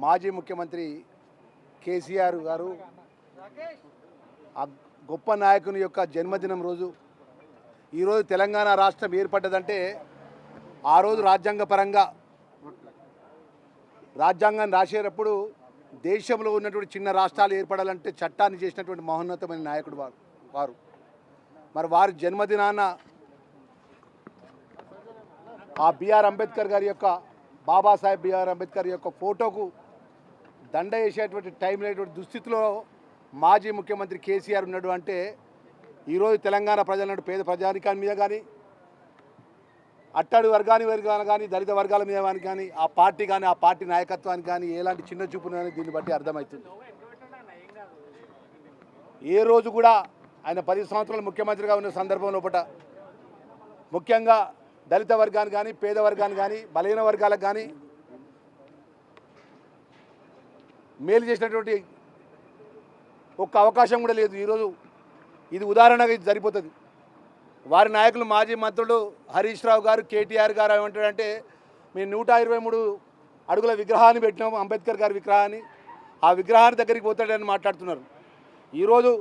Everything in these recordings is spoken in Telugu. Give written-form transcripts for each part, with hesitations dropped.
మాజీ ముఖ్యమంత్రి కేసీఆర్ గారు ఆ గొప్ప నాయకుని యొక్క జన్మదినం రోజు ఈరోజు తెలంగాణ రాష్ట్రం ఏర్పడ్డదంటే ఆ రోజు రాజ్యాంగపరంగా రాజ్యాంగాన్ని రాసేటప్పుడు దేశంలో ఉన్నటువంటి చిన్న రాష్ట్రాలు ఏర్పడాలంటే చట్టాన్ని చేసినటువంటి మహోన్నతమైన నాయకుడు వారు మరి వారి జన్మదినాన ఆ బిఆర్ అంబేద్కర్ గారి యొక్క బాబాసాహెబ్ బిఆర్ అంబేద్కర్ యొక్క ఫోటోకు దండ వేసేటువంటి టైం లేనటువంటి దుస్థితిలో మాజీ ముఖ్యమంత్రి కేసీఆర్ ఉన్నాడు అంటే ఈరోజు తెలంగాణ ప్రజల పేద ప్రజానికాని మీద కానీ అట్టడి వర్గాల కానీ దళిత వర్గాల మీద కానీ ఆ పార్టీ నాయకత్వానికి కానీ ఎలాంటి చిన్న చూపు దీన్ని బట్టి అర్థమవుతుంది. ఏ రోజు కూడా ఆయన 10 సంవత్సరాలు ముఖ్యమంత్రిగా ఉన్న సందర్భంలో ముఖ్యంగా దళిత వర్గాన్ని కానీ పేద వర్గాన్ని కానీ బలహీన వర్గాలకు కానీ మేలు చేసినటువంటి ఒక్క అవకాశం కూడా లేదు. ఈరోజు ఇది ఉదాహరణగా ఇది సరిపోతుంది. వారి నాయకులు మాజీ మంత్రులు హరీష్ రావు గారు కేటీఆర్ గారు ఏమంటారంటే మేము 123 అడుగుల విగ్రహాన్ని పెట్టినాము, అంబేద్కర్ గారి విగ్రహాన్ని, ఆ విగ్రహాన్ని దగ్గరికి పోతాడని మాట్లాడుతున్నారు. ఈరోజు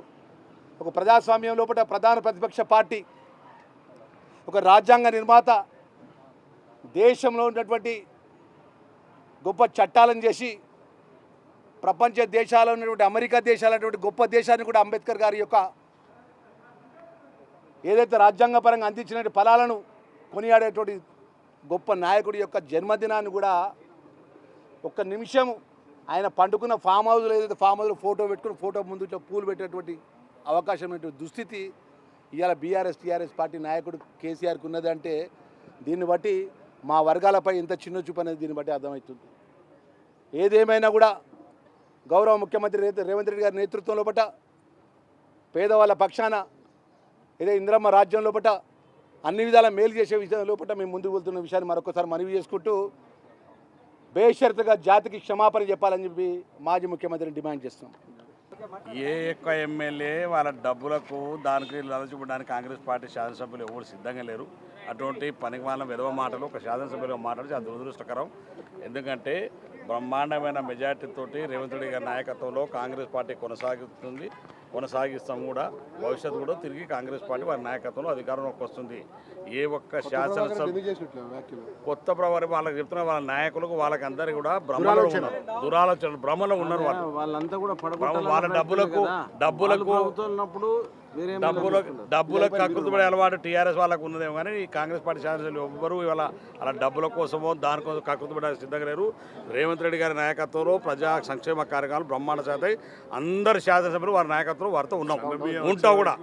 ఒక ప్రజాస్వామ్యం లోపల ప్రధాన ప్రతిపక్ష పార్టీ, ఒక రాజ్యాంగ నిర్మాత, దేశంలో ఉన్నటువంటి గొప్ప చట్టాలను చేసి ప్రపంచ దేశాల్లో ఉన్నటువంటి అమెరికా దేశాలటువంటి గొప్ప దేశాన్ని కూడా అంబేద్కర్ గారి యొక్క ఏదైతే రాజ్యాంగపరంగా అందించిన ఫలాలను కొనియాడేటువంటి గొప్ప నాయకుడి యొక్క జన్మదినాన్ని కూడా ఒక్క నిమిషం ఆయన పండుకున్న ఫామ్ హౌస్లో ఏదైతే ఫామ్ హౌస్లో ఫోటో పెట్టుకుని ఫోటో ముందు పూలు పెట్టేటువంటి అవకాశం దుస్థితి ఇవాళ టీఆర్ఎస్ పార్టీ నాయకుడు కేసీఆర్కి ఉన్నదంటే దీన్ని బట్టి మా వర్గాలపై ఇంత చిన్న చూపు అనేది దీన్ని బట్టి అర్థమవుతుంది. ఏదేమైనా కూడా గౌరవ ముఖ్యమంత్రి రేవంత్ రెడ్డి గారి నేతృత్వంలో పేదవాళ్ళ పక్షాన ఏదో ఇందిరమ్మ రాజ్యం లోపల అన్ని విధాల మేలు చేసే విషయం లోపల మేము ముందుకు వెళ్తున్న విషయాన్ని మరొకసారి మనవి చేసుకుంటూ బేషరతుగా జాతికి క్షమాపణ చెప్పాలని చెప్పి మాజీ ముఖ్యమంత్రిని డిమాండ్ చేస్తున్నాం. ఏ ఎక్కువ ఎమ్మెల్యే వాళ్ళ డబ్బులకు దానికి లలచిపడడానికి కాంగ్రెస్ పార్టీ శాసనసభ్యులు ఎవరు సిద్ధంగా లేరు. అటువంటి పనికిమాలిన విధవ మాటలు ఒక శాసనసభ్యులుగా మాట్లాడి చాలా దురదృష్టకరం. ఎందుకంటే బ్రహ్మాండమైన మెజార్టీతోటి రేవంత్ రెడ్డి గారి నాయకత్వంలో కాంగ్రెస్ పార్టీ కొనసాగిస్తాం కూడా. భవిష్యత్తు కూడా తిరిగి కాంగ్రెస్ పార్టీ వారి నాయకత్వంలో అధికారంలోకి వస్తుంది. ఏ ఒక్క శాసనసభ కొత్త ప్రవారి వాళ్ళకి చెప్తున్న వాళ్ళ నాయకులకు వాళ్ళకి అందరికీ కూడా భ్రమలో ఉన్నారు. వాళ్ళంతా కూడా వాళ్ళ డబ్బులకు కక్కుతుపడే అలవాటు టీఆర్ఎస్ వాళ్ళకు ఉన్నదేమో కానీ ఈ కాంగ్రెస్ పార్టీ శాసనసభ్యులు ఎవ్వరూ ఇవాళ అలా డబ్బుల కోసమో దానికోసం కక్కుతుపడే సిద్ధంగా లేరు. రేవంత్ రెడ్డి గారి నాయకత్వంలో ప్రజా సంక్షేమ కార్యక్రమాలు బ్రహ్మాండ శాతం అందరు శాసనసభ్యులు వారి నాయకత్వంలో వారితో ఉంటా కూడా.